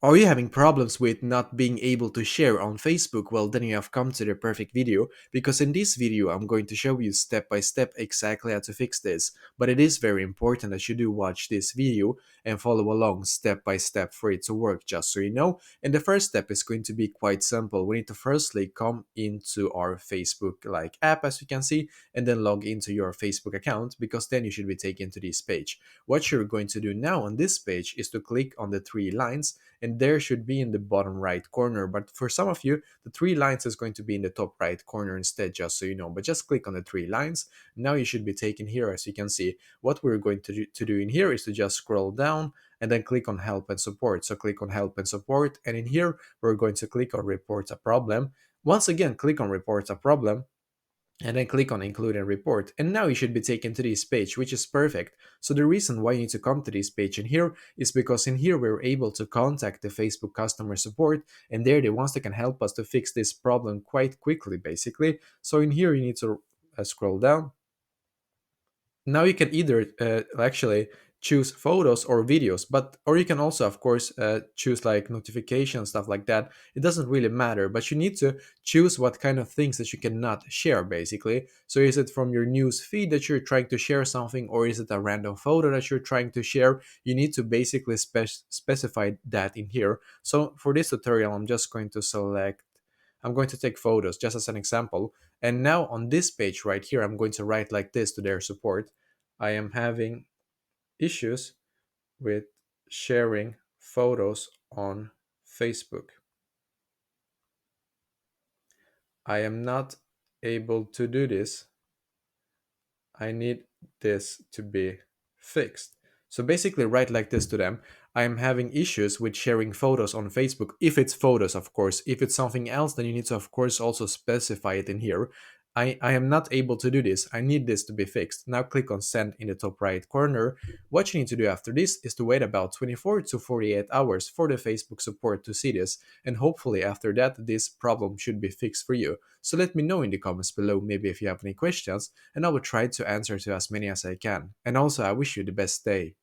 Are you having problems with not being able to share on Facebook? Well, then you have come to the perfect video, because in this video I'm going to show you step by step exactly how to fix this. But it is very important that you do watch this video and follow along step by step for it to work, just so you know. And the first step is going to be quite simple. We need to firstly come into our Facebook like app, as you can see, and then log into your Facebook account, because then you should be taken to this page. What you're going to do now on this page is to click on the three lines, and there should be in the bottom right corner. But for some of you, the three lines is going to be in the top right corner instead, just so you know. But just click on the three lines. Now you should be taken here, as you can see. What we're going to do in here is to just scroll down and then click on help and support. So click on help and support, and in here we're going to click on report a problem. Once again, click on report a problem, and then click on include and report, and now you should be taken to this page, which is perfect. So the reason why you need to come to this page in here is because in here we're able to contact the Facebook customer support, and they're the ones that can help us to fix this problem quite quickly, basically. So in here you need to scroll down. Now you can either actually choose photos or videos, but or you can also of course choose like notifications, stuff like that. It doesn't really matter, but you need to choose what kind of things that you cannot share, basically. So is it from your news feed that you're trying to share something, or is it a random photo that you're trying to share? You need to basically specify that in here. So for this tutorial I'm going to take photos just as an example. And now on this page right here, I'm going to write like this to their support: I am having issues with sharing photos on Facebook. I am not able to do this. I need this to be fixed. So basically, write like this to them: I am having issues with sharing photos on Facebook. If it's photos, of course. If it's something else, then you need to, of course, also specify it in here. I am not able to do this. I need this to be fixed. Now click on send in the top right corner. What you need to do after this is to wait about 24 to 48 hours for the Facebook support to see this. And hopefully after that, this problem should be fixed for you. So let me know in the comments below, maybe if you have any questions, and I will try to answer to as many as I can. And also, I wish you the best day.